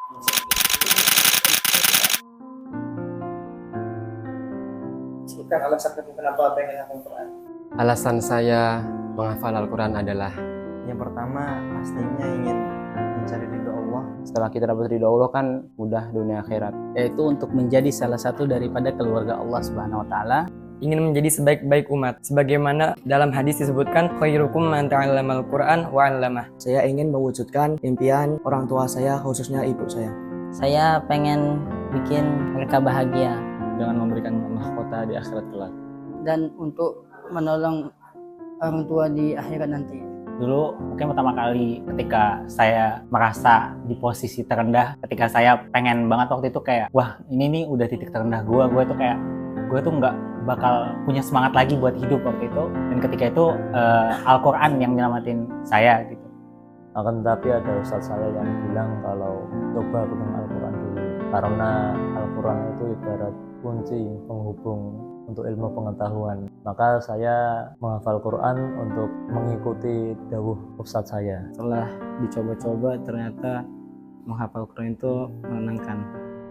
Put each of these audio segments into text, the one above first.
Sebutkan alasan kenapa pengen hafal Quran. Alasan saya menghafal Al-Quran adalah Yang pertama pastinya ingin mencari ridho Allah. Setelah kita dapat ridho Allah kan mudah dunia akhirat, yaitu untuk menjadi salah satu daripada keluarga Allah Subhanahu wa taala. Ingin menjadi sebaik-baik umat, sebagaimana dalam hadis disebutkan khairukum man ta'allamal Qur'an wa 'allamah. Saya ingin mewujudkan impian orang tua saya, khususnya ibu saya. Saya pengen bikin mereka bahagia Dengan memberikan mahkota di akhirat kelak. dan untuk menolong orang tua di akhirat nanti. Dulu mungkin pertama kali ketika saya merasa di posisi terendah, ketika saya pengen banget waktu itu kayak, wah ini nih udah titik terendah gue tuh kayak, gue tuh nggak bakal punya semangat lagi buat hidup waktu itu. Dan ketika itu Al-Quran yang nyelamatin saya gitu. Akan tetapi ada ustadz saya yang bilang kalau coba pegang Al-Quran dulu, karena Al-Quran itu ibarat kunci penghubung untuk ilmu pengetahuan. Maka saya menghafal Quran untuk mengikuti dawuh ustadz saya. Setelah dicoba-coba ternyata menghafal Quran itu menenangkan.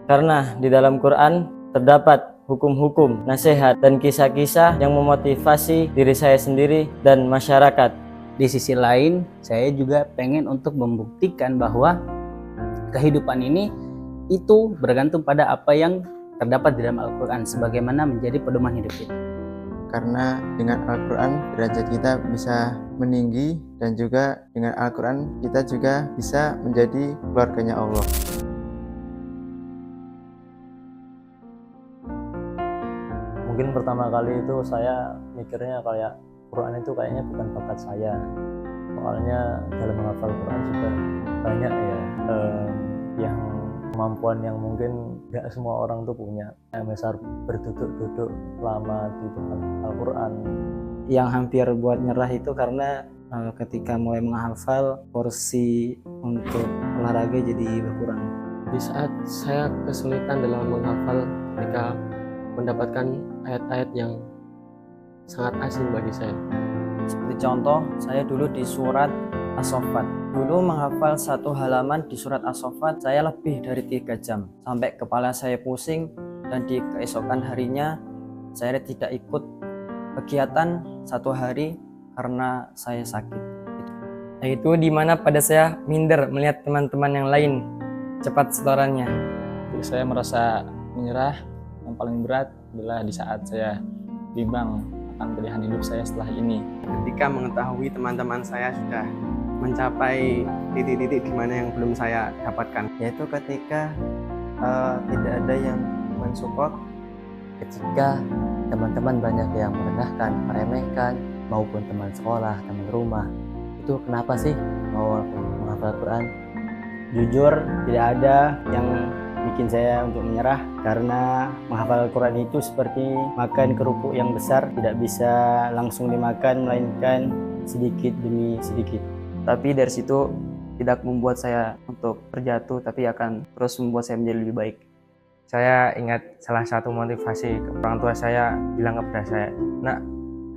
Karena di dalam Quran terdapat hukum-hukum, nasihat, dan kisah-kisah yang memotivasi diri saya sendiri dan masyarakat. Di sisi lain, saya juga pengen untuk membuktikan bahwa kehidupan ini itu bergantung pada apa yang terdapat di dalam Al-Quran, sebagaimana menjadi pedoman hidup kita. Karena dengan Al-Quran derajat kita bisa meninggi, dan juga dengan Al-Quran kita juga bisa menjadi keluarganya Allah. Mungkin pertama kali itu saya mikirnya kayak Quran itu kayaknya bukan bakat saya. Soalnya dalam menghafal Quran juga banyak ya yang kemampuan yang mungkin gak semua orang tuh punya. Misal berduduk-duduk lama di depan Al-Quran. Yang hampir buat nyerah itu karena ketika mulai menghafal, porsi untuk olahraga jadi berkurang. Di saat saya kesulitan dalam menghafal, ketika mendapatkan ayat-ayat yang sangat asing bagi saya. Seperti contoh, saya dulu di surat As-Saffat. Dulu menghafal satu halaman di surat As-Saffat, saya lebih dari 3 jam. Sampai kepala saya pusing, dan di keesokan harinya saya tidak ikut kegiatan 1 hari karena saya sakit. Itu dimana pada saya minder melihat teman-teman yang lain cepat setorannya. Jadi saya merasa menyerah. Yang paling berat adalah di saat saya bimbang akan pilihan hidup saya setelah ini. Ketika mengetahui teman-teman saya sudah mencapai titik-titik di mana yang belum saya dapatkan, Yaitu ketika tidak ada yang mensupport, ketika teman-teman banyak yang merendahkan, meremehkan, maupun teman sekolah, teman rumah. Itu kenapa sih mau menghafal Quran? Jujur, tidak ada yang bikin saya untuk menyerah, karena menghafal Al-Quran itu seperti makan kerupuk yang besar, tidak bisa langsung dimakan, melainkan sedikit demi sedikit. Tapi dari situ tidak membuat saya untuk terjatuh, tapi akan terus membuat saya menjadi lebih baik. Saya ingat salah satu motivasi orang tua saya bilang kepada saya, "Nak,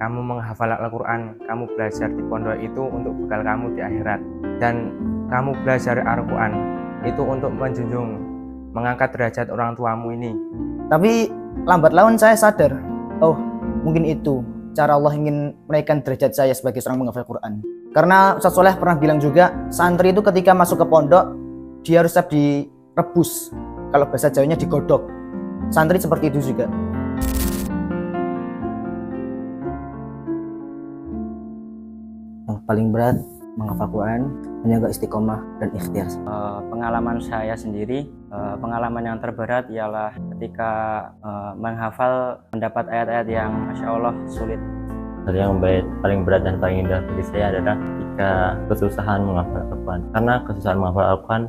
kamu menghafal Al-Quran, kamu belajar di pondok itu untuk bekal kamu di akhirat. Dan kamu belajar Al-Quran itu untuk menjunjung, mengangkat derajat orang tuamu ini." Tapi lambat laun saya sadar, oh mungkin itu cara Allah ingin menaikkan derajat saya sebagai seorang penghafal Quran. Karena Ustaz Soleh pernah bilang juga, santri itu ketika masuk ke pondok, dia harus siap direbus. Kalau bahasa Jawanya digodok. Santri seperti itu juga. Yang paling berat menghafal Quran menjaga istiqomah dan ikhtiar. Pengalaman saya sendiri, pengalaman yang terberat ialah ketika menghafal mendapat ayat-ayat yang Masya Allah sulit. Hal yang paling berat dan paling indah bagi saya adalah ketika kesusahan menghafal Al-Quran. Karena kesusahan menghafal Al-Quran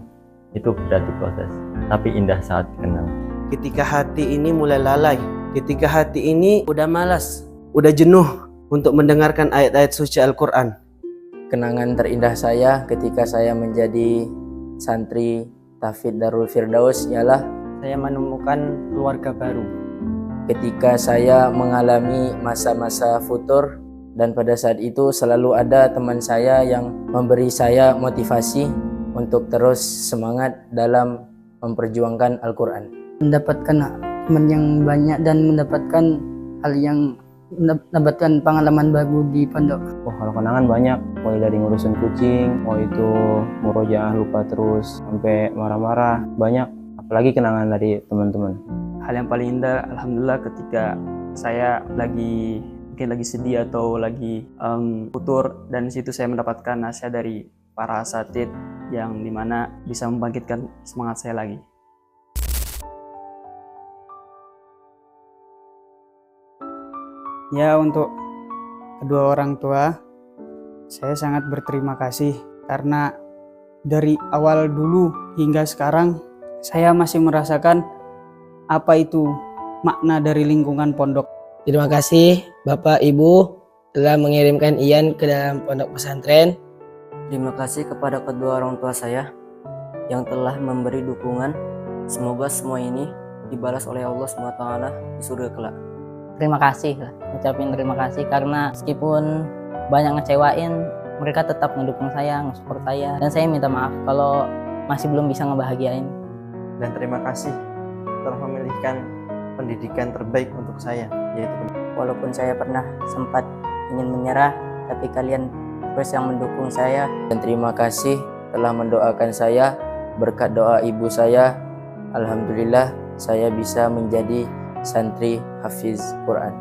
itu berat diproses, tapi indah saat dikenang. ketika hati ini mulai lalai, ketika hati ini udah malas, udah jenuh untuk mendengarkan ayat-ayat suci Al-Quran. Kenangan terindah saya ketika saya menjadi santri Tahfidz Darul Firdaus ialah Saya menemukan keluarga baru. ketika saya mengalami masa-masa futur, dan pada saat itu selalu ada teman saya yang memberi saya motivasi untuk terus semangat dalam memperjuangkan Al-Quran. Mendapatkan teman yang banyak dan mendapatkan hal yang mendapatkan pengalaman baru di pondok. Oh, kalau kenangan banyak, mulai dari ngurusin kucing, mau itu murojaah lupa terus sampai marah-marah, banyak. Apalagi kenangan dari teman-teman. Hal yang paling indah alhamdulillah ketika saya mungkin lagi sedih atau lagi futur, dan di situ saya mendapatkan nasihat dari para asatid yang dimana bisa membangkitkan semangat saya lagi. Ya, untuk kedua orang tua, saya sangat berterima kasih karena dari awal dulu hingga sekarang saya masih merasakan apa itu makna dari lingkungan pondok. Terima kasih Bapak Ibu telah mengirimkan Ian ke dalam pondok pesantren. Terima kasih kepada kedua orang tua saya yang telah memberi dukungan. Semoga semua ini dibalas oleh Allah SWT di surga kelak. Terima kasih lah, ucapin terima kasih karena meskipun banyak ngecewain, mereka tetap mendukung saya, nge-support saya, dan saya minta maaf kalau masih belum bisa ngebahagiain. Dan terima kasih telah memilihkan pendidikan terbaik untuk saya, yaitu Walaupun saya pernah sempat ingin menyerah, tapi kalian terus yang mendukung saya. Dan terima kasih telah mendoakan saya. Berkat doa ibu saya, alhamdulillah saya bisa menjadi santri hafiz Quran.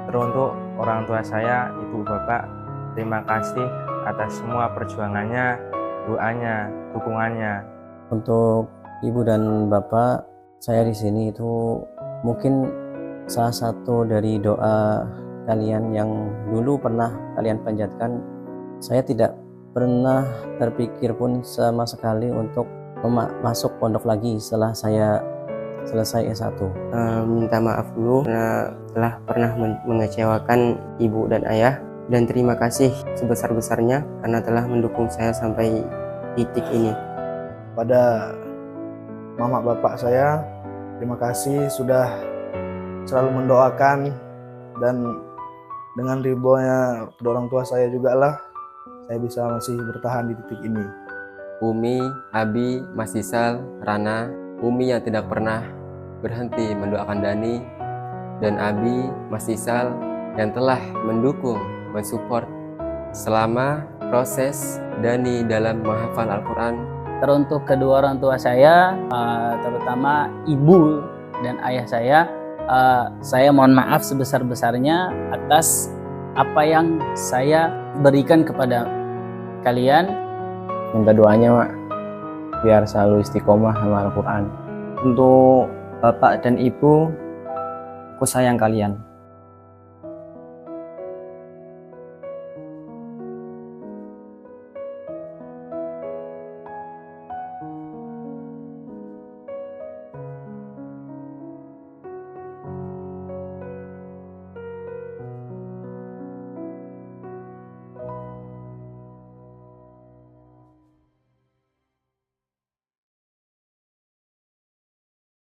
Teruntuk orang tua saya, ibu bapak, terima kasih atas semua perjuangannya, doanya, dukungannya. Untuk ibu dan bapak, saya di sini itu mungkin salah satu dari doa kalian yang dulu pernah kalian panjatkan. Saya tidak pernah terpikir pun sama sekali untuk masuk pondok lagi setelah saya selesai S1. Minta maaf dulu karena telah pernah mengecewakan ibu dan ayah, dan terima kasih sebesar-besarnya karena telah mendukung saya sampai titik ini. Pada mama bapak saya, terima kasih sudah selalu mendoakan, dan dengan ridhonya kedua orang tua saya juga lah saya bisa masih bertahan di titik ini. Umi, Abi, Mas Isal, Rana, Umi yang tidak pernah berhenti mendoakan Dani, dan Abi, Mas Isal yang telah mendukung, mensupport selama proses Dani dalam menghafal Al-Quran. Teruntuk kedua orang tua saya, terutama ibu dan ayah saya mohon maaf sebesar-besarnya atas apa yang saya berikan kepada kalian. Minta doanya, Mak, biar selalu istiqomah sama Al-Quran. Untuk bapak dan ibu, aku sayang kalian.